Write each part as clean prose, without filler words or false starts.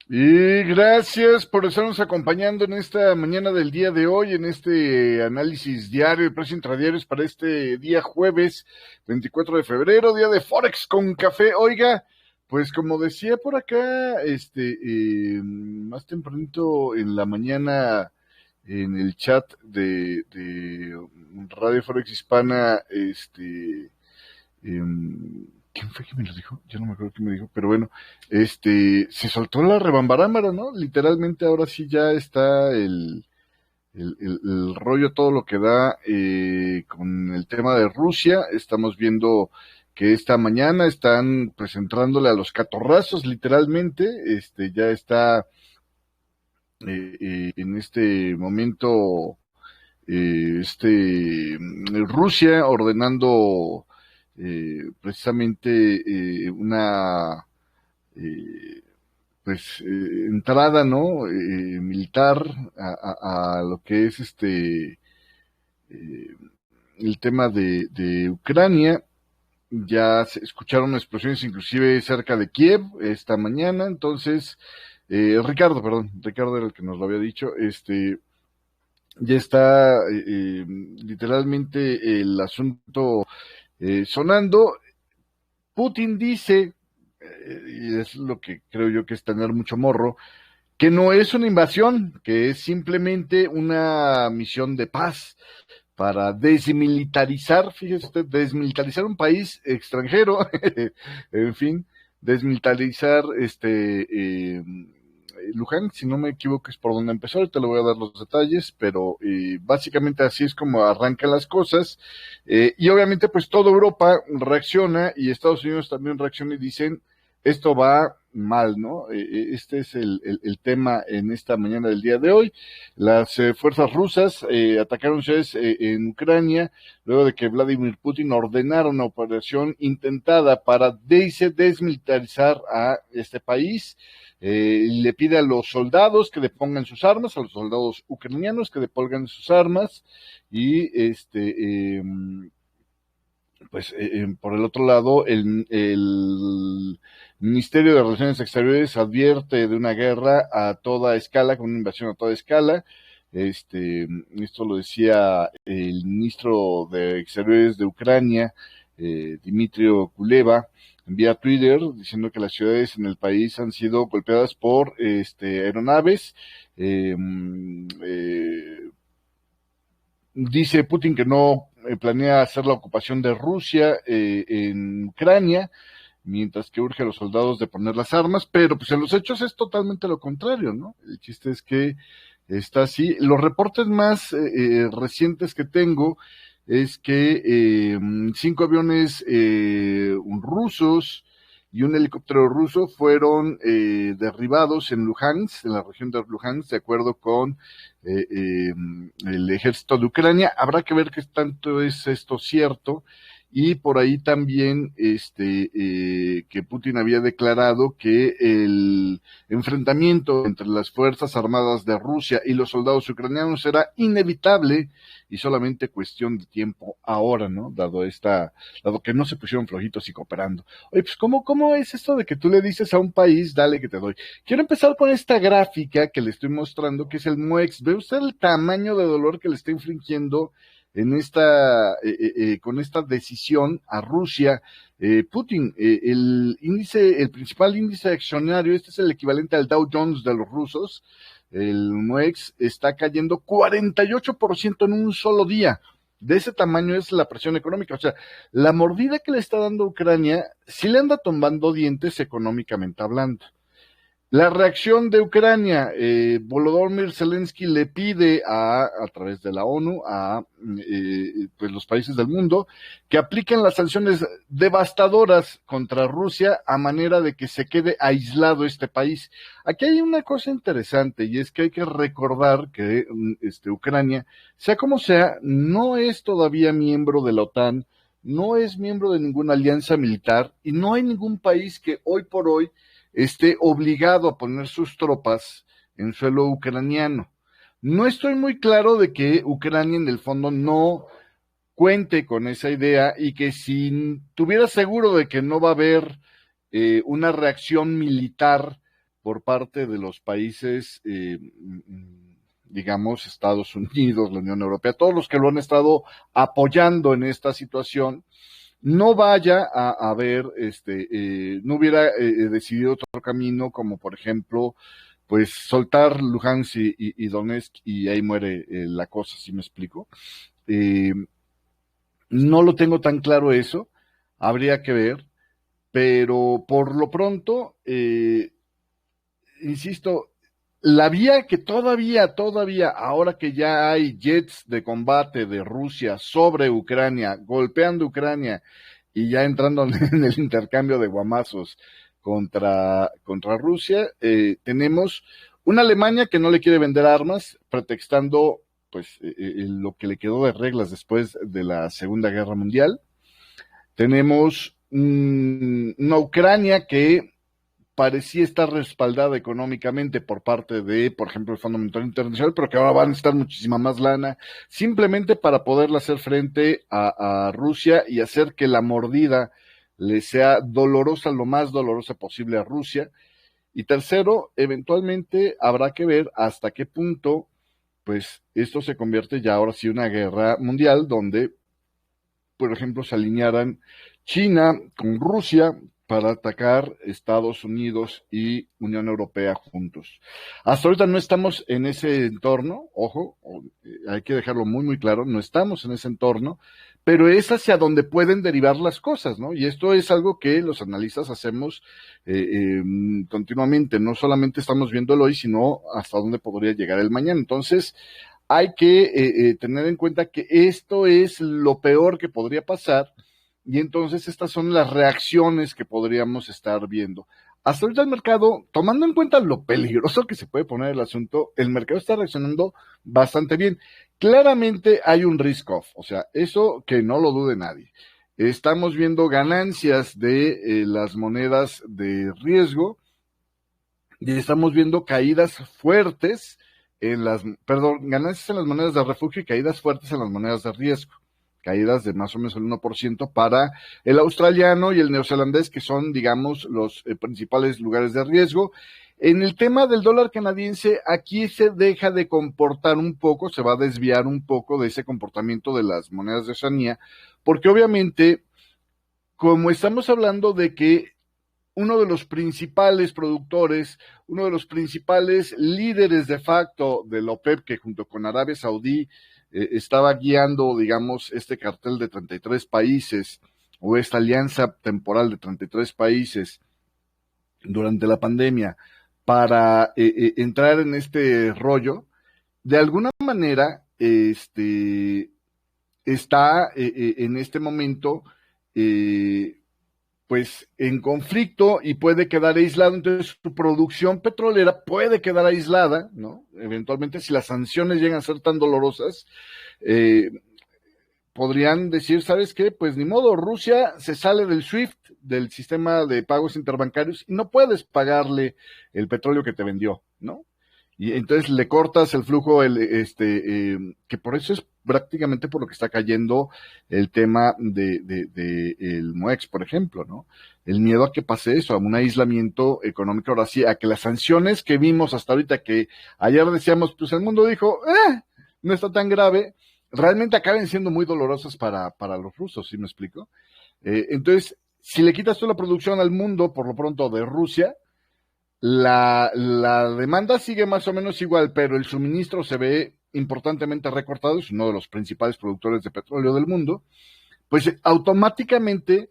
Y gracias por estarnos acompañando en esta mañana del día de hoy, en este análisis diario de precios intradiarios para este día jueves 24 de febrero, día de Forex con café. Oiga, pues como decía por acá, más tempranito en la mañana en el chat de Radio Forex Hispana, ¿quién fue que me lo dijo? Ya no me acuerdo quién me dijo, pero bueno, se soltó la rebambarámara, ¿no? Literalmente ahora sí ya está el rollo, todo lo que da con el tema de Rusia. Estamos viendo que esta mañana están pues entrándole a los catorrazos, literalmente, ya está en este momento Rusia ordenando precisamente una eh, entrada, ¿no? Militar a lo que es eh, el tema de Ucrania. Ya se escucharon explosiones inclusive cerca de Kiev esta mañana. Entonces, Ricardo era el que nos lo había dicho. Ya está literalmente el asunto sonando. Putin dice, y es lo que creo yo que es tener mucho morro, que no es una invasión, que es simplemente una misión de paz para desmilitarizar, fíjese usted, desmilitarizar un país extranjero, en fin, desmilitarizar Luján, si no me equivoco, es por donde empezó. Ahorita le voy a dar los detalles, pero básicamente así es como arrancan las cosas. Y obviamente, pues toda Europa reacciona y Estados Unidos también reacciona y dicen, esto va mal, ¿no? Este es el tema en esta mañana del día de hoy. Las fuerzas rusas atacaron ciudades en Ucrania luego de que Vladimir Putin ordenara una operación intentada para desmilitarizar a este país. Le pide a los soldados que depongan sus armas, a los soldados ucranianos que depongan sus armas y por el otro lado, el Ministerio de Relaciones Exteriores advierte de una guerra a toda escala, con una invasión a toda escala. Esto lo decía el ministro de Exteriores de Ucrania, Dmitry Kuleva, vía Twitter, diciendo que las ciudades en el país han sido golpeadas por aeronaves. Eh, Dice Putin que no planea hacer la ocupación de Rusia en Ucrania, mientras que urge a los soldados de poner las armas, pero pues en los hechos es totalmente lo contrario, ¿no? El chiste es que está así. Los reportes más recientes que tengo es que 5 aviones rusos y un helicóptero ruso fueron derribados en Luhansk, en la región de Luhansk, de acuerdo con eh, eh, el ejército de Ucrania. Habrá que ver qué tanto es esto cierto. Y por ahí también que Putin había declarado que el enfrentamiento entre las Fuerzas Armadas de Rusia y los soldados ucranianos era inevitable y solamente cuestión de tiempo ahora, ¿no? Dado que no se pusieron flojitos y cooperando. Oye, pues ¿cómo es esto de que tú le dices a un país, dale que te doy? Quiero empezar con esta gráfica que le estoy mostrando, que es el MUEX. ¿Ve usted el tamaño de dolor que le está infringiendo en con esta decisión a Rusia? Putin, el principal índice accionario, este es el equivalente al Dow Jones de los rusos, el MUEX está cayendo 48% en un solo día. De ese tamaño es la presión económica. O sea, la mordida que le está dando Ucrania sí le anda tomando dientes económicamente hablando. La reacción de Ucrania, Volodymyr Zelensky le pide a través de la ONU, a pues los países del mundo, que apliquen las sanciones devastadoras contra Rusia a manera de que se quede aislado este país. Aquí hay una cosa interesante y es que hay que recordar que Ucrania, sea como sea, no es todavía miembro de la OTAN, no es miembro de ninguna alianza militar y no hay ningún país que hoy por hoy esté obligado a poner sus tropas en suelo ucraniano. No estoy muy claro de que Ucrania en el fondo no cuente con esa idea y que si tuviera seguro de que no va a haber una reacción militar por parte de los países, digamos, Estados Unidos, la Unión Europea, todos los que lo han estado apoyando en esta situación, no vaya a haber, no hubiera decidido otro camino, como por ejemplo, pues soltar Luhansk y Donetsk y ahí muere la cosa, ¿sí me explico? Eh, no lo tengo tan claro eso, habría que ver, pero por lo pronto, insisto, la vía que todavía, ahora que ya hay jets de combate de Rusia sobre Ucrania, golpeando Ucrania y ya entrando en el intercambio de guamazos contra Rusia, tenemos una Alemania que no le quiere vender armas, pretextando pues lo que le quedó de reglas después de la Segunda Guerra Mundial. Tenemos una Ucrania que parecía estar respaldada económicamente por parte de, por ejemplo, el Fondo Monetario Internacional, pero que ahora van a necesitar muchísima más lana, simplemente para poderle hacer frente a Rusia y hacer que la mordida le sea dolorosa, lo más dolorosa posible a Rusia. Y tercero, eventualmente habrá que ver hasta qué punto, pues, esto se convierte ya ahora sí en una guerra mundial, donde, por ejemplo, se alinearan China con Rusia para atacar Estados Unidos y Unión Europea juntos. Hasta ahorita no estamos en ese entorno, ojo, hay que dejarlo muy claro, no estamos en ese entorno, pero es hacia donde pueden derivar las cosas, ¿no? Y esto es algo que los analistas hacemos continuamente, no solamente estamos viéndolo hoy, sino hasta dónde podría llegar el mañana. Entonces, hay que tener en cuenta que esto es lo peor que podría pasar y entonces estas son las reacciones que podríamos estar viendo. Hasta ahorita el mercado, tomando en cuenta lo peligroso que se puede poner el asunto, el mercado está reaccionando bastante bien. Claramente hay un risk off, o sea, eso que no lo dude nadie. Estamos viendo ganancias de las monedas de riesgo y estamos viendo caídas fuertes ganancias en las monedas de refugio y caídas fuertes en las monedas de riesgo. Caídas de más o menos el 1% para el australiano y el neozelandés, que son, digamos, los principales lugares de riesgo. En el tema del dólar canadiense, aquí se deja de comportar un poco, se va a desviar un poco de ese comportamiento de las monedas de Oceanía, porque obviamente, como estamos hablando de que uno de los principales productores, uno de los principales líderes de facto de la OPEP, que junto con Arabia Saudí estaba guiando, digamos, este cartel de 33 países o esta alianza temporal de 33 países durante la pandemia para entrar en este rollo, de alguna manera está en este momento pues en conflicto y puede quedar aislado, entonces su producción petrolera puede quedar aislada, ¿no? Eventualmente, si las sanciones llegan a ser tan dolorosas, eh, podrían decir, ¿sabes qué? Pues ni modo, Rusia se sale del SWIFT, del sistema de pagos interbancarios, y no puedes pagarle el petróleo que te vendió, ¿no? Y entonces le cortas el flujo, que por eso es prácticamente por lo que está cayendo el tema de el MOEX, por ejemplo, ¿no? El miedo a que pase eso, a un aislamiento económico, ahora sí, a que las sanciones que vimos hasta ahorita, que ayer decíamos, pues el mundo dijo, no está tan grave, realmente acaben siendo muy dolorosas para los rusos, ¿sí me explico? Entonces, si le quitas toda la producción al mundo, por lo pronto, de Rusia, la demanda sigue más o menos igual, pero el suministro se ve importantemente recortado, es uno de los principales productores de petróleo del mundo, pues automáticamente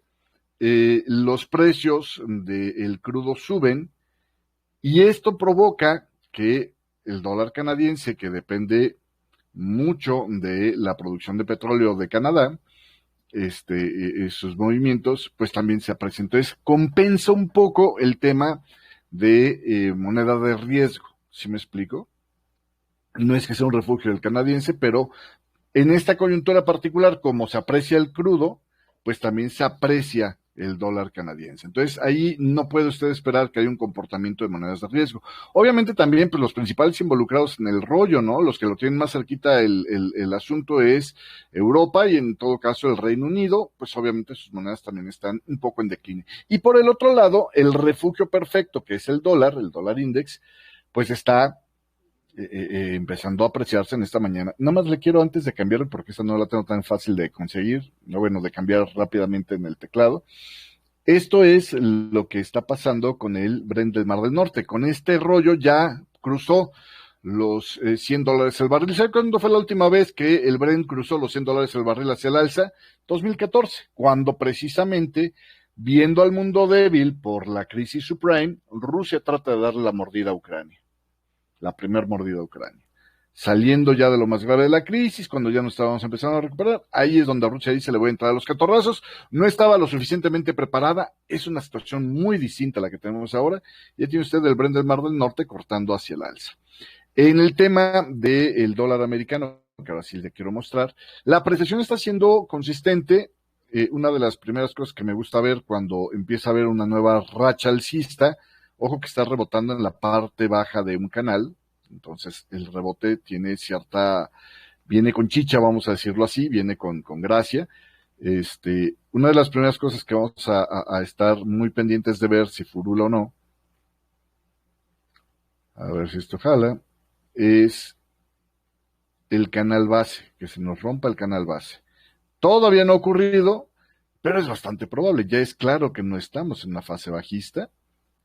los precios del crudo suben y esto provoca que el dólar canadiense, que depende mucho de la producción de petróleo de Canadá, sus movimientos, pues también se aprecia. Entonces, compensa un poco el tema de moneda de riesgo, ¿sí me explico? No es que sea un refugio del canadiense, pero en esta coyuntura particular, como se aprecia el crudo, pues también se aprecia el dólar canadiense. Entonces, ahí no puede usted esperar que haya un comportamiento de monedas de riesgo. Obviamente también, pues los principales involucrados en el rollo, ¿no? Los que lo tienen más cerquita el asunto es Europa y en todo caso el Reino Unido, pues obviamente sus monedas también están un poco en decline. Y por el otro lado, el refugio perfecto, que es el dólar index, pues está empezando a apreciarse en esta mañana. Nada más le quiero antes de cambiar, porque esta no la tengo tan fácil de conseguir, no, bueno, de cambiar rápidamente en el teclado. Esto es lo que está pasando con el Brent del Mar del Norte. Con este rollo ya cruzó los $100 el barril. ¿Sabe cuándo fue la última vez que el Brent cruzó los $100 el barril hacia el alza? 2014, cuando precisamente, viendo al mundo débil por la crisis subprime, Rusia trata de darle la mordida a Ucrania, la primer mordida a Ucrania. Saliendo ya de lo más grave de la crisis, cuando ya nos estábamos empezando a recuperar, ahí es donde Rusia dice le voy a entrar a los catorrazos, no estaba lo suficientemente preparada, es una situación muy distinta a la que tenemos ahora, ya tiene usted el Brent del Mar del Norte cortando hacia el alza. En el tema del dólar americano, que ahora sí le quiero mostrar, la apreciación está siendo consistente. Una de las primeras cosas que me gusta ver cuando empieza a haber una nueva racha alcista, ojo que está rebotando en la parte baja de un canal, entonces el rebote tiene viene con chicha, vamos a decirlo así, viene con gracia. Una de las primeras cosas que vamos a estar muy pendientes de ver si furula o no, a ver si esto jala, es el canal base, que se nos rompa el canal base. Todavía no ha ocurrido, pero es bastante probable. Ya es claro que no estamos en una fase bajista.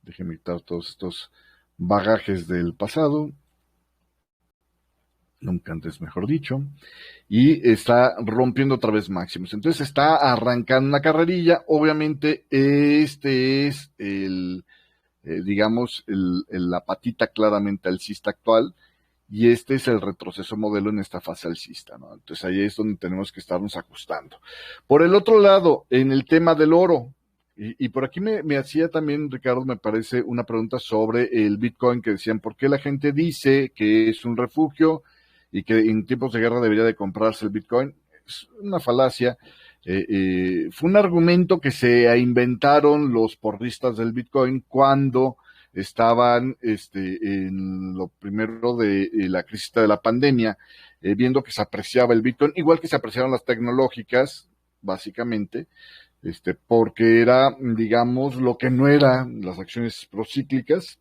Déjenme quitar todos estos bagajes del pasado, nunca antes mejor dicho, y está rompiendo otra vez máximos. Entonces está arrancando una carrerilla. Obviamente este es digamos, la patita claramente alcista actual, y este es el retroceso modelo en esta fase alcista, ¿no? Entonces ahí es donde tenemos que estarnos ajustando. Por el otro lado, en el tema del oro, y por aquí me hacía también, Ricardo, me parece, una pregunta sobre el Bitcoin, que decían, ¿por qué la gente dice que es un refugio y que en tiempos de guerra debería de comprarse el Bitcoin? Es una falacia. Fue un argumento que se inventaron los porristas del Bitcoin cuando estaban en lo primero de la crisis de la pandemia, viendo que se apreciaba el Bitcoin, igual que se apreciaron las tecnológicas, básicamente, porque era, digamos, lo que no eran las acciones procíclicas,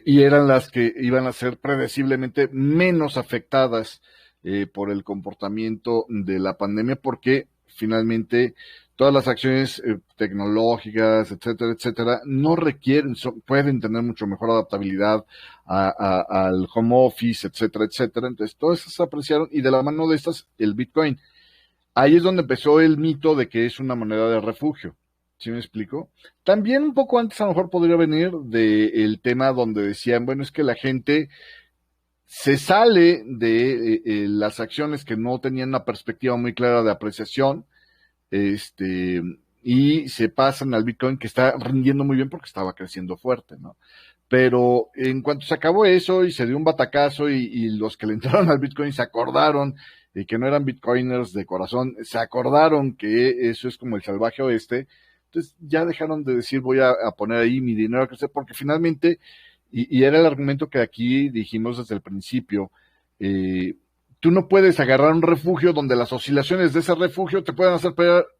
y eran las que iban a ser predeciblemente menos afectadas por el comportamiento de la pandemia, porque finalmente todas las acciones tecnológicas, etcétera, etcétera, no requieren, pueden tener mucho mejor adaptabilidad al home office, etcétera, etcétera. Entonces, todas esas se apreciaron, y de la mano de estas, el Bitcoin. Ahí es donde empezó el mito de que es una moneda de refugio. ¿Sí me explico? También un poco antes a lo mejor podría venir del tema donde decían, bueno, es que la gente se sale de las acciones que no tenían una perspectiva muy clara de apreciación, y se pasan al Bitcoin, que está rindiendo muy bien porque estaba creciendo fuerte, ¿no? Pero en cuanto se acabó eso y se dio un batacazo, y los que le entraron al Bitcoin se acordaron, y que no eran Bitcoiners de corazón, se acordaron que eso es como el salvaje oeste. Entonces ya dejaron de decir voy a poner ahí mi dinero a crecer, porque finalmente, y era el argumento que aquí dijimos desde el principio, tú no puedes agarrar un refugio donde las oscilaciones de ese refugio te puedan hacer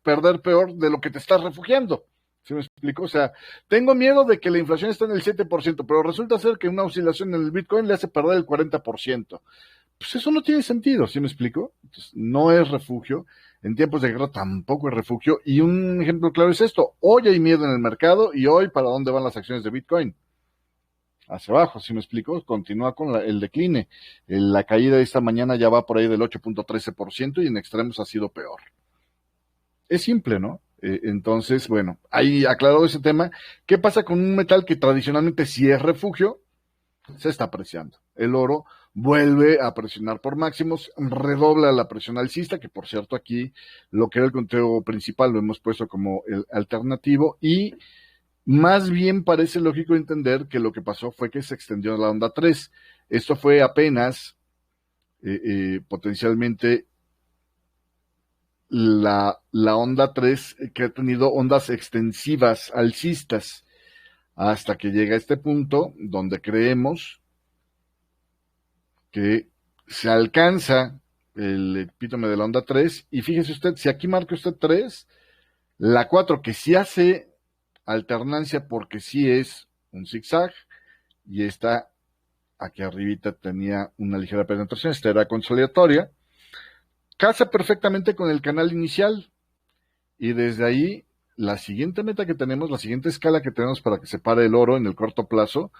perder peor de lo que te estás refugiando. ¿Sí me explico? O sea, tengo miedo de que la inflación esté en el 7%, pero resulta ser que una oscilación en el Bitcoin le hace perder el 40%. Pues eso no tiene sentido, ¿sí me explico? Entonces, no es refugio. En tiempos de guerra tampoco es refugio. Y un ejemplo claro es esto. Hoy hay miedo en el mercado, y hoy, ¿para dónde van las acciones de Bitcoin? Hacia abajo, ¿sí me explico? Continúa con el decline. La caída de esta mañana ya va por ahí del 8.13%, y en extremos ha sido peor. Es simple, ¿no? Entonces, bueno, ahí aclarado ese tema. ¿Qué pasa con un metal que tradicionalmente sí es refugio? Se está apreciando. El oro vuelve a presionar por máximos, redobla la presión alcista, que por cierto aquí lo que era el conteo principal lo hemos puesto como el alternativo, y más bien parece lógico entender que lo que pasó fue que se extendió la onda 3. Esto fue apenas potencialmente la onda 3 que ha tenido ondas extensivas alcistas hasta que llega a este punto donde creemos que se alcanza el epítome de la onda 3 y fíjese usted, si aquí marca usted 3, la 4 que sí hace alternancia porque sí es un zigzag y esta aquí arribita tenía una ligera penetración, esta era consolidatoria, casa perfectamente con el canal inicial y desde ahí la siguiente meta que tenemos, la siguiente escala que tenemos para que se pare el oro en el corto plazo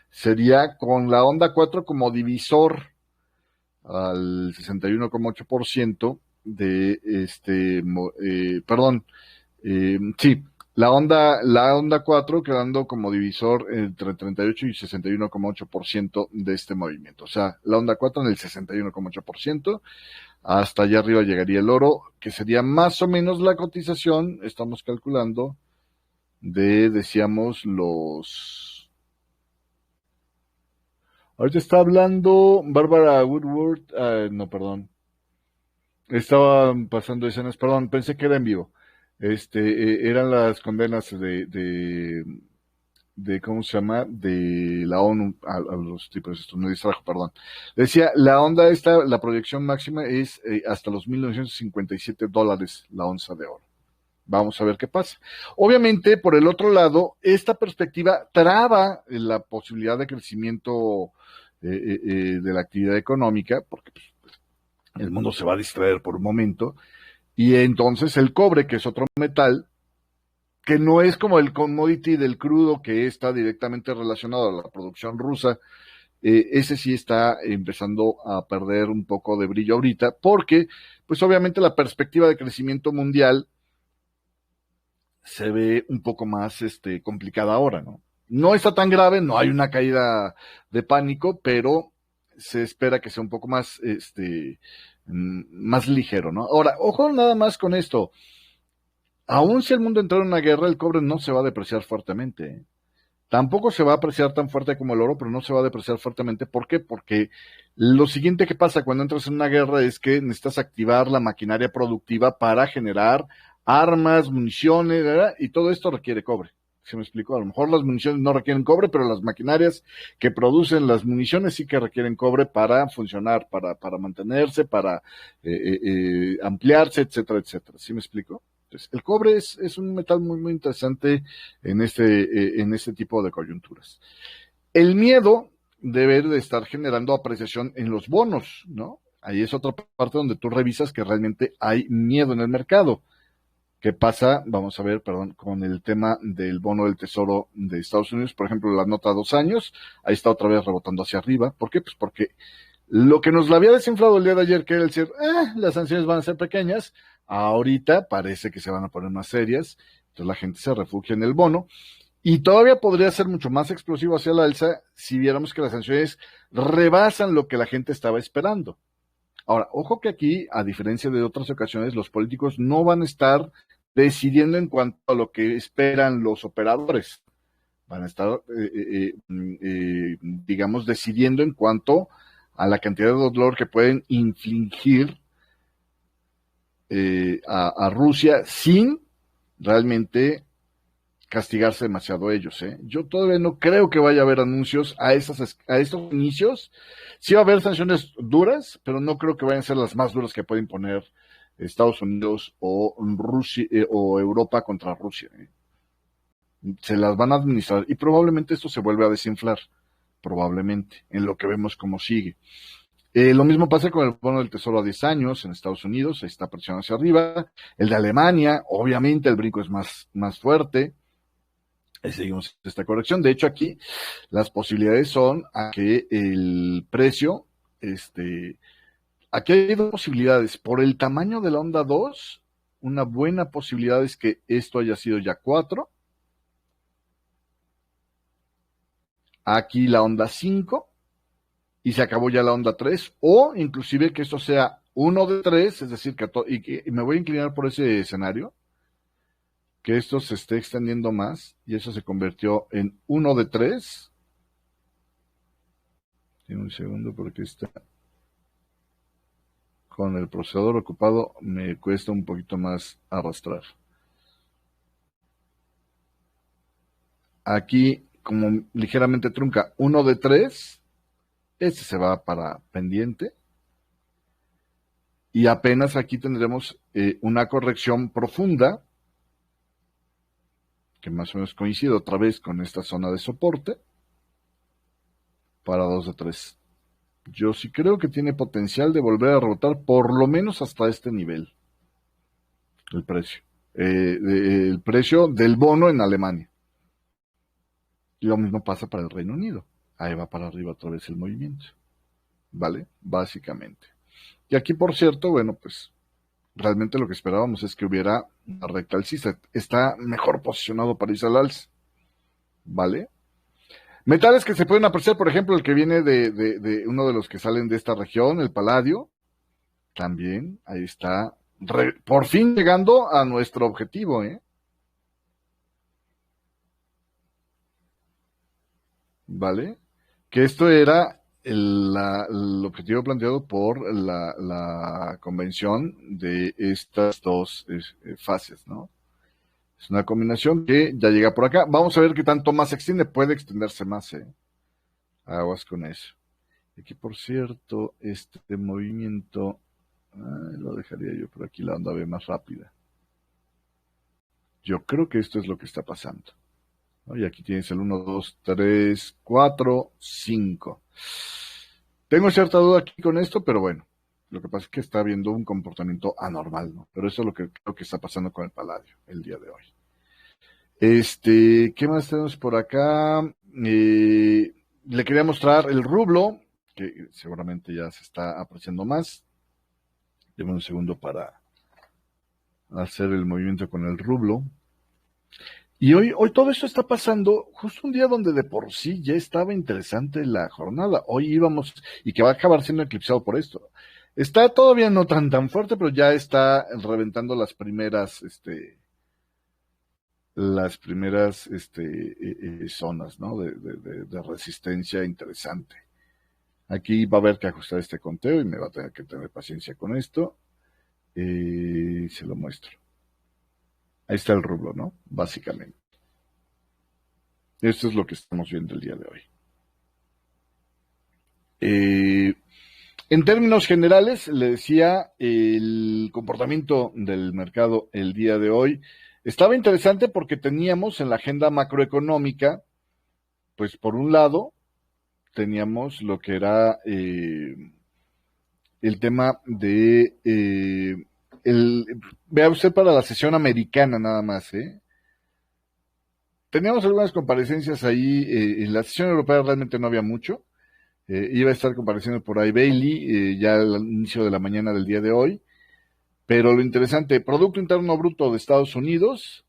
sería con la onda 4 como divisor al 61,8% de sí, la onda 4 quedando como divisor entre 38 y 61,8% de este movimiento. O sea, la onda 4 en el 61,8%, hasta allá arriba llegaría el oro, que sería más o menos la cotización, estamos calculando, decíamos, Ahorita está hablando Bárbara Woodward, no, perdón, estaba pasando escenas, perdón, pensé que era en vivo. Eran las condenas de ¿cómo se llama? De la ONU a los tipos, esto me distrajo, perdón. Decía, la onda esta, la proyección máxima es hasta los $1,957 la onza de oro. Vamos a ver qué pasa. Obviamente, por el otro lado, esta perspectiva traba la posibilidad de crecimiento de la actividad económica, porque pues, el mundo se va a distraer por un momento, y entonces el cobre, que es otro metal, que no es como el commodity del crudo que está directamente relacionado a la producción rusa, ese sí está empezando a perder un poco de brillo ahorita, porque pues obviamente la perspectiva de crecimiento mundial se ve un poco más complicada ahora, ¿no? No está tan grave, no hay una caída de pánico, pero se espera que sea un poco más, más ligero, ¿no? Ahora, ojo nada más con esto. Aún si el mundo entrara en una guerra, el cobre no se va a depreciar fuertemente, ¿eh? Tampoco se va a apreciar tan fuerte como el oro, pero no se va a depreciar fuertemente. ¿Por qué? Porque lo siguiente que pasa cuando entras en una guerra es que necesitas activar la maquinaria productiva para generar armas, municiones, ¿verdad? Y todo esto requiere cobre. ¿Se me explicó? A lo mejor las municiones no requieren cobre, pero las maquinarias que producen las municiones sí que requieren cobre para funcionar, para mantenerse, para ampliarse, etcétera, etcétera. ¿Sí me explico? Entonces, el cobre es un metal muy, muy interesante en este tipo de coyunturas. El miedo debe de estar generando apreciación en los bonos, ¿no? Ahí es otra parte donde tú revisas que realmente hay miedo en el mercado. ¿Qué pasa? Vamos a ver, perdón, con el tema del bono del Tesoro de Estados Unidos, por ejemplo, la nota a 2 años, ahí está otra vez rebotando hacia arriba. ¿Por qué? Pues porque lo que nos la había desinflado el día de ayer, que era el decir, las sanciones van a ser pequeñas, ahorita parece que se van a poner más serias, entonces la gente se refugia en el bono, y todavía podría ser mucho más explosivo hacia la alza si viéramos que las sanciones rebasan lo que la gente estaba esperando. Ahora, ojo que aquí, a diferencia de otras ocasiones, los políticos no van a estar decidiendo en cuanto a lo que esperan los operadores. Van a estar, digamos, decidiendo en cuanto a la cantidad de dolor que pueden infligir a Rusia sin realmente castigarse demasiado ellos. Yo todavía no creo que vaya a haber anuncios a estos inicios. Sí va a haber sanciones duras, pero no creo que vayan a ser las más duras que pueden poner Estados Unidos o Rusia o Europa contra Rusia. Se las van a administrar y probablemente esto se vuelve a desinflar, probablemente, en lo que vemos cómo sigue. Lo mismo pasa con el bono del Tesoro a 10 años en Estados Unidos, ahí está presión hacia arriba. El de Alemania, obviamente el brinco es más fuerte. Seguimos esta corrección. De hecho, aquí las posibilidades son a que el precio, aquí hay dos posibilidades. Por el tamaño de la onda 2, una buena posibilidad es que esto haya sido ya 4. Aquí la onda 5 y se acabó ya la onda 3, o inclusive que esto sea 1 de 3, es decir, y me voy a inclinar por ese escenario, que esto se esté extendiendo más y eso se convirtió en 1 de 3. Tiene un segundo porque está con el procesador ocupado me cuesta un poquito más arrastrar. Aquí, como ligeramente trunca, 1 de 3, este se va para pendiente. Y apenas aquí tendremos una corrección profunda, que más o menos coincide otra vez con esta zona de soporte, para 2 de 3. Yo sí creo que tiene potencial de volver a rebotar por lo menos hasta este nivel, el precio. El precio del bono en Alemania. Y lo mismo pasa para el Reino Unido. Ahí va para arriba otra vez el movimiento. ¿Vale? Básicamente. Y aquí, por cierto, bueno, pues realmente lo que esperábamos es que hubiera una recta alcista. Está mejor posicionado para irse al alza. ¿Vale? Metales que se pueden apreciar, por ejemplo, el que viene de uno de los que salen de esta región, el paladio. También, ahí está. Por fin llegando a nuestro objetivo, ¿eh? ¿Vale? Que esto era el objetivo planteado por la convención de estas dos fases, ¿no? Es una combinación que ya llega por acá. Vamos a ver qué tanto más se extiende. Puede extenderse más, ¿eh? Aguas con eso. Aquí, por cierto, este movimiento, lo dejaría yo por aquí, la onda ve más rápida. Yo creo que esto es lo que está pasando. Y aquí tienes el 1, 2, 3, 4, 5. Tengo cierta duda aquí con esto, pero bueno, lo que pasa es que está habiendo un comportamiento anormal, ¿no? Pero eso es lo que creo que está pasando con el paladio el día de hoy. ¿Qué más tenemos por acá? Le quería mostrar el rublo, que seguramente ya se está apreciando más. Deme un segundo para hacer el movimiento con el rublo. Y hoy todo esto está pasando justo un día donde de por sí ya estaba interesante la jornada. Hoy íbamos, y que va a acabar siendo eclipsado por esto. Está todavía no tan fuerte, pero ya está reventando las primeras, zonas, ¿no? De resistencia interesante. Aquí va a haber que ajustar este conteo y me va a tener que tener paciencia con esto. Se lo muestro. Ahí está el rublo, ¿no? Básicamente. Esto es lo que estamos viendo el día de hoy. En términos generales, le decía, el comportamiento del mercado el día de hoy estaba interesante porque teníamos en la agenda macroeconómica, pues por un lado, teníamos lo que era el tema de, vea usted para la sesión americana nada más, Teníamos algunas comparecencias ahí, en la sesión europea realmente no había mucho. Iba a estar compareciendo por ahí Bailey, ya al inicio de la mañana del día de hoy. Pero lo interesante, Producto Interno Bruto de Estados Unidos,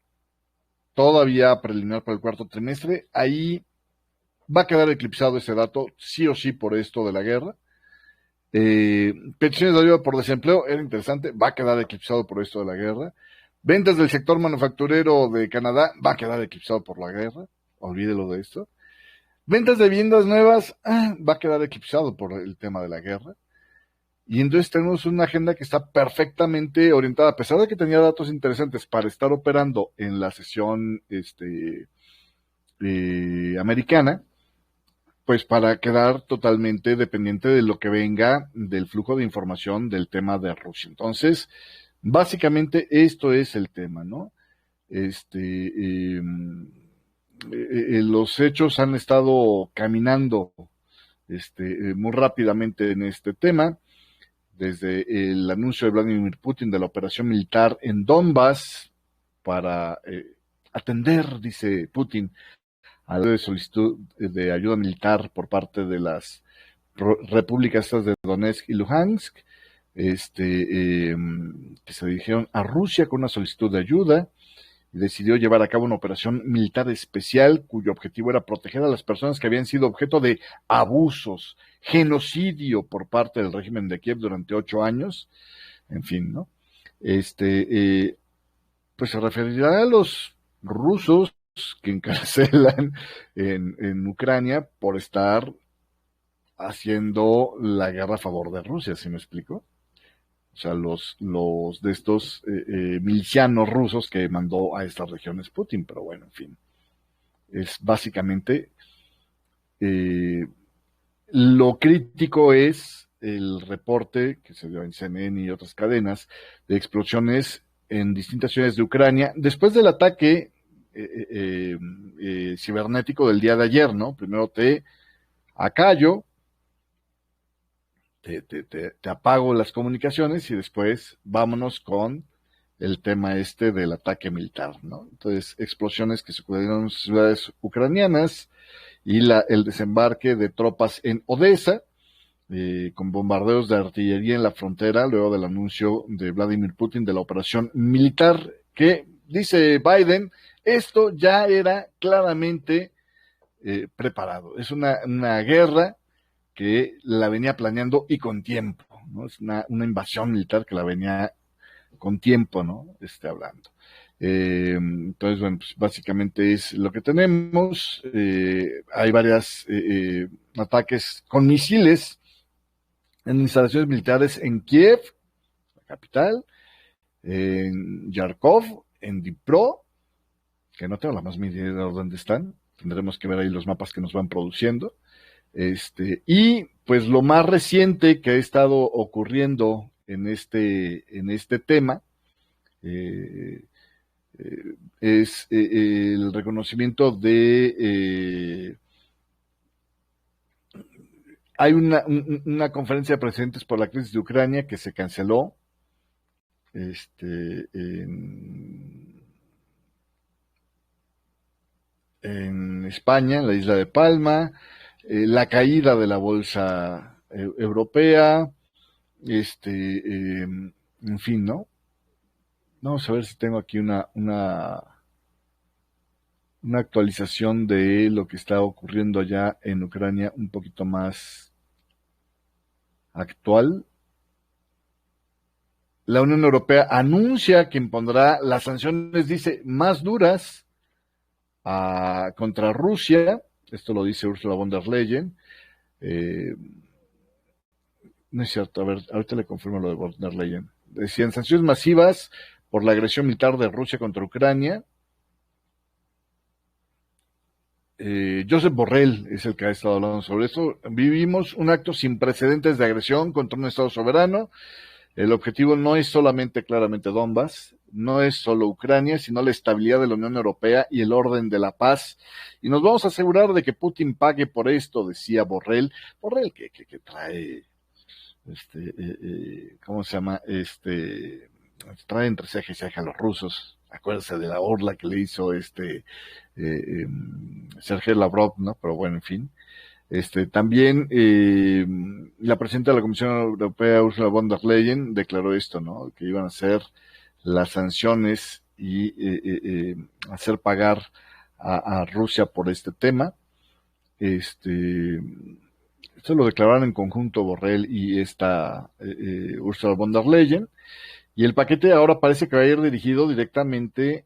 todavía preliminar para el cuarto trimestre, ahí va a quedar eclipsado ese dato, sí o sí por esto de la guerra. Peticiones de ayuda por desempleo, era interesante, va a quedar eclipsado por esto de la guerra. Ventas del sector manufacturero de Canadá, va a quedar eclipsado por la guerra, olvídelo de esto. Ventas de viviendas nuevas, va a quedar eclipsado por el tema de la guerra. Y entonces tenemos una agenda que está perfectamente orientada, a pesar de que tenía datos interesantes para estar operando en la sesión americana, pues para quedar totalmente dependiente de lo que venga del flujo de información del tema de Rusia. Entonces, básicamente esto es el tema, ¿no? Los hechos han estado caminando muy rápidamente en este tema, desde el anuncio de Vladimir Putin de la operación militar en Donbass para atender, dice Putin, a la solicitud de ayuda militar por parte de las repúblicas de Donetsk y Luhansk, que se dirigieron a Rusia con una solicitud de ayuda, y decidió llevar a cabo una operación militar especial cuyo objetivo era proteger a las personas que habían sido objeto de abusos, genocidio por parte del régimen de Kiev durante 8 años, en fin, ¿no? Pues se referirá a los rusos que encarcelan en Ucrania por estar haciendo la guerra a favor de Rusia, ¿sí me explico? o sea, los de estos milicianos rusos que mandó a estas regiones Putin, pero bueno, en fin, es básicamente eh, lo crítico es el reporte que se dio en CNN y otras cadenas de explosiones en distintas ciudades de Ucrania después del ataque cibernético del día de ayer, ¿no? Primero te acallo, te apago las comunicaciones y después vámonos con el tema este del ataque militar, ¿no? Entonces, explosiones que se ocurrieron en ciudades ucranianas y el desembarque de tropas en Odessa, con bombardeos de artillería en la frontera, luego del anuncio de Vladimir Putin de la operación militar, que dice Biden, esto ya era claramente preparado. Es una guerra que la venía planeando y con tiempo, ¿no? Es una invasión militar que la venía con tiempo, ¿no? Hablando. Entonces, bueno, pues básicamente es lo que tenemos. Hay varios ataques con misiles en instalaciones militares en Kiev, la capital, en Yarkov, en Dnipro, que no tengo la más mínima idea de dónde están. Tendremos que ver ahí los mapas que nos van produciendo. Y pues lo más reciente que ha estado ocurriendo en este tema es el reconocimiento de hay una conferencia de presidentes por la crisis de Ucrania que se canceló en España, en la isla de Palma, la caída de la bolsa europea, en fin, ¿no? Vamos a ver si tengo aquí una actualización de lo que está ocurriendo allá en Ucrania un poquito más actual. La Unión Europea anuncia que impondrá las sanciones, dice, más duras contra Rusia. Esto lo dice Ursula von der Leyen. No es cierto, a ver, ahorita le confirmo lo de von der Leyen. Decían sanciones masivas por la agresión militar de Rusia contra Ucrania. Josep Borrell es el que ha estado hablando sobre esto. Vivimos un acto sin precedentes de agresión contra un Estado soberano. El objetivo no es solamente claramente Donbass, no es solo Ucrania, sino la estabilidad de la Unión Europea y el orden de la paz. Y nos vamos a asegurar de que Putin pague por esto, decía Borrell. Borrell que trae, ¿cómo se llama? Trae entre ceja y ceja a los rusos. Acuérdense de la orla que le hizo Sergei Lavrov, ¿no? Pero bueno, en fin. También la presidenta de la Comisión Europea, Ursula von der Leyen, declaró esto, ¿no? Que iban a hacer las sanciones y hacer pagar a Rusia por este tema. Esto lo declararon en conjunto Borrell y Ursula von der Leyen. Y el paquete ahora parece que va a ir dirigido directamente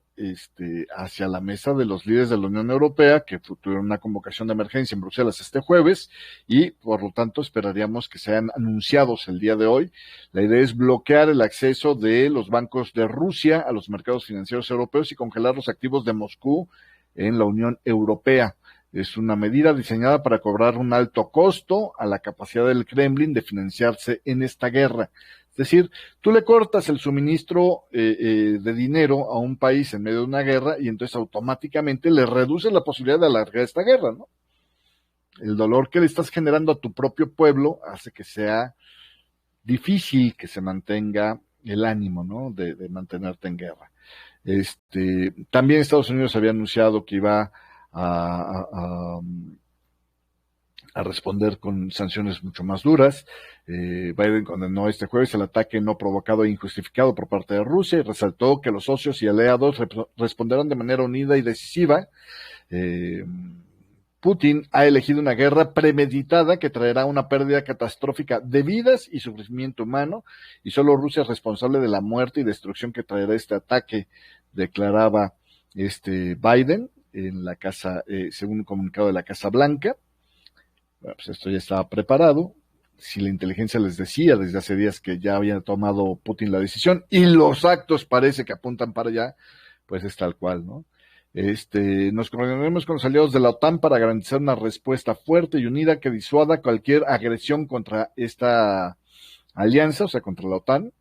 hacia la mesa de los líderes de la Unión Europea, que tuvieron una convocación de emergencia en Bruselas este jueves, y por lo tanto esperaríamos que sean anunciados el día de hoy. La idea es bloquear el acceso de los bancos de Rusia a los mercados financieros europeos y congelar los activos de Moscú en la Unión Europea. Es una medida diseñada para cobrar un alto costo a la capacidad del Kremlin de financiarse en esta guerra. Es decir, tú le cortas el suministro de dinero a un país en medio de una guerra y entonces automáticamente le reduces la posibilidad de alargar esta guerra, ¿no? El dolor que le estás generando a tu propio pueblo hace que sea difícil que se mantenga el ánimo, ¿no? De mantenerte en guerra. También Estados Unidos había anunciado que iba a responder con sanciones mucho más duras. Biden condenó este jueves el ataque no provocado e injustificado por parte de Rusia y resaltó que los socios y aliados responderán de manera unida y decisiva. Putin ha elegido una guerra premeditada que traerá una pérdida catastrófica de vidas y sufrimiento humano, y solo Rusia es responsable de la muerte y destrucción que traerá este ataque, declaraba Biden en la casa, según un comunicado de la Casa Blanca. Bueno, pues esto ya estaba preparado. si la inteligencia les decía desde hace días que ya había tomado Putin la decisión y los actos parece que apuntan para allá, pues es tal cual, ¿no? Nos coordinaremos con los aliados de la OTAN para garantizar una respuesta fuerte y unida que disuada cualquier agresión contra esta alianza, o sea, contra la OTAN.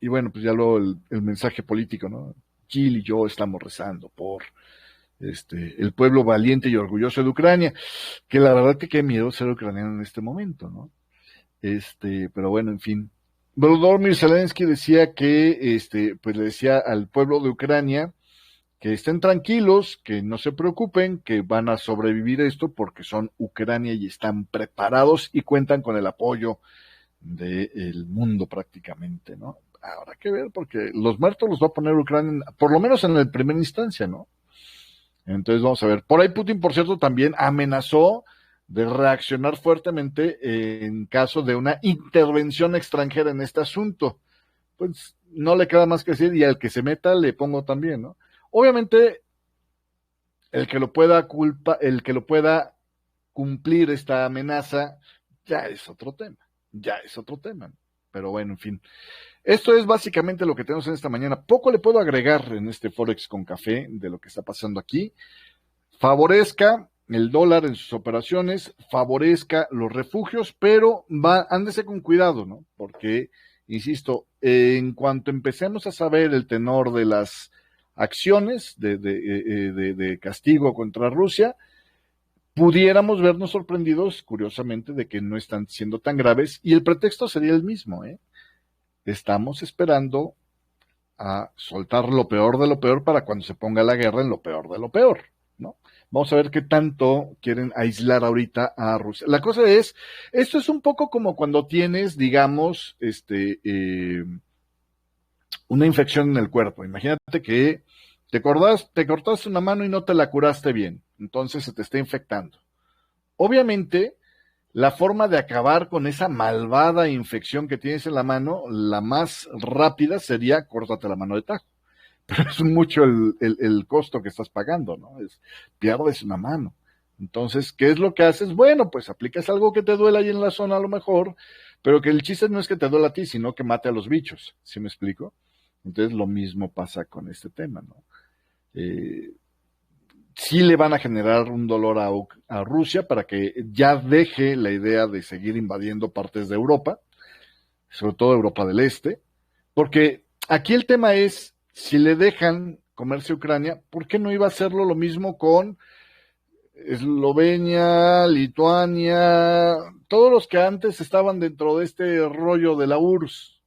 Y bueno, pues ya luego el mensaje político, ¿no? Gil y yo estamos rezando por el pueblo valiente y orgulloso de Ucrania, que la verdad que qué miedo ser ucraniano en este momento, ¿no? Pero bueno, en fin. Volodymyr Zelensky decía que, pues le decía al pueblo de Ucrania que estén tranquilos, que no se preocupen, que van a sobrevivir esto porque son Ucrania y están preparados y cuentan con el apoyo del mundo prácticamente, ¿no? Habrá que ver porque los muertos los va a poner Ucrania, por lo menos en la primera instancia, ¿no? Entonces vamos a ver. Por ahí Putin, por cierto, también amenazó de reaccionar fuertemente en caso de una intervención extranjera en este asunto. Pues no le queda más que decir, y al que se meta le pongo también, ¿no? Obviamente, el que lo pueda cumplir esta amenaza, ya es otro tema, ¿no? Pero bueno, en fin. Esto es básicamente lo que tenemos en esta mañana. Poco le puedo agregar en este Forex con café de lo que está pasando aquí. Favorezca el dólar en sus operaciones, favorezca los refugios, pero ándese con cuidado, ¿no? Porque, insisto, en cuanto empecemos a saber el tenor de las acciones de castigo contra Rusia, pudiéramos vernos sorprendidos, curiosamente, de que no están siendo tan graves, y el pretexto sería el mismo, ¿eh? Estamos esperando a soltar lo peor de lo peor para cuando se ponga la guerra en lo peor de lo peor, ¿no? Vamos a ver qué tanto quieren aislar ahorita a Rusia. La cosa es, esto es un poco como cuando tienes, digamos, una infección en el cuerpo. Imagínate que te cortaste una mano y no te la curaste bien, entonces se te está infectando. Obviamente, la forma de acabar con esa malvada infección que tienes en la mano, la más rápida sería córtate la mano de tajo. Pero es mucho el costo que estás pagando, ¿no? Pierdes una mano. Entonces, ¿qué es lo que haces? Bueno, pues aplicas algo que te duela ahí en la zona a lo mejor, pero que el chiste no es que te duela a ti, sino que mate a los bichos, ¿sí me explico? Entonces, lo mismo pasa con este tema, ¿no? Sí le van a generar un dolor a Rusia para que ya deje la idea de seguir invadiendo partes de Europa, sobre todo Europa del Este, porque aquí el tema es, si le dejan comerse Ucrania, ¿por qué no iba a hacerlo lo mismo con Eslovenia, Lituania, todos los que antes estaban dentro de este rollo de la URSS?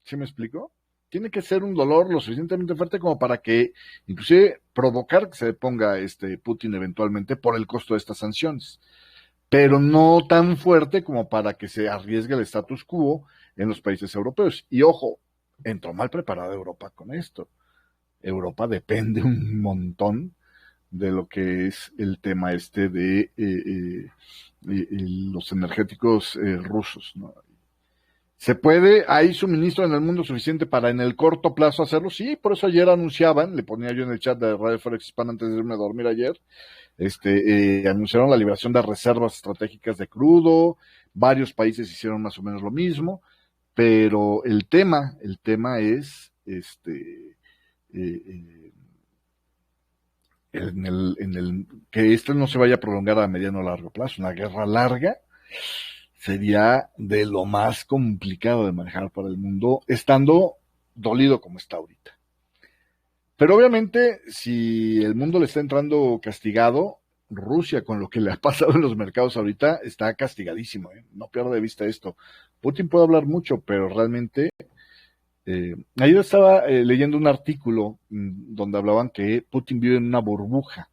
¿Sí me explico? Tiene que ser un dolor lo suficientemente fuerte como para que, inclusive, provocar que se ponga Putin eventualmente por el costo de estas sanciones, pero no tan fuerte como para que se arriesgue el status quo en los países europeos. Y ojo, entró mal preparada Europa con esto. Europa depende un montón de lo que es el tema de los energéticos rusos, ¿no? ¿Se puede? ¿Hay suministro en el mundo suficiente para en el corto plazo hacerlo? Sí, por eso ayer anunciaban, le ponía yo en el chat de Radio Forex Hispana antes de irme a dormir ayer, anunciaron la liberación de reservas estratégicas de crudo, varios países hicieron más o menos lo mismo, pero el tema es, que esto no se vaya a prolongar a mediano o largo plazo. Una guerra larga sería de lo más complicado de manejar para el mundo, estando dolido como está ahorita. Pero obviamente, si el mundo le está entrando castigado, Rusia, con lo que le ha pasado en los mercados ahorita, está castigadísimo, ¿eh? No pierda de vista esto. Putin puede hablar mucho, pero realmente... ayer estaba leyendo un artículo donde hablaban que Putin vive en una burbuja,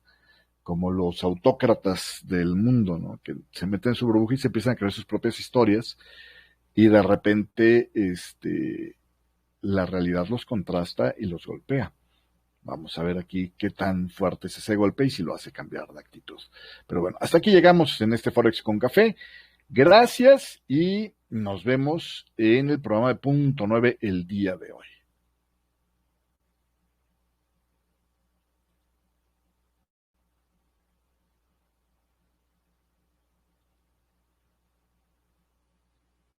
como los autócratas del mundo, ¿no? Que se meten en su burbuja y se empiezan a crear sus propias historias y de repente la realidad los contrasta y los golpea. Vamos a ver aquí qué tan fuerte es ese golpe y si lo hace cambiar de actitud. Pero bueno, hasta aquí llegamos en este Forex con Café. Gracias y nos vemos en el programa de Punto 9 el día de hoy.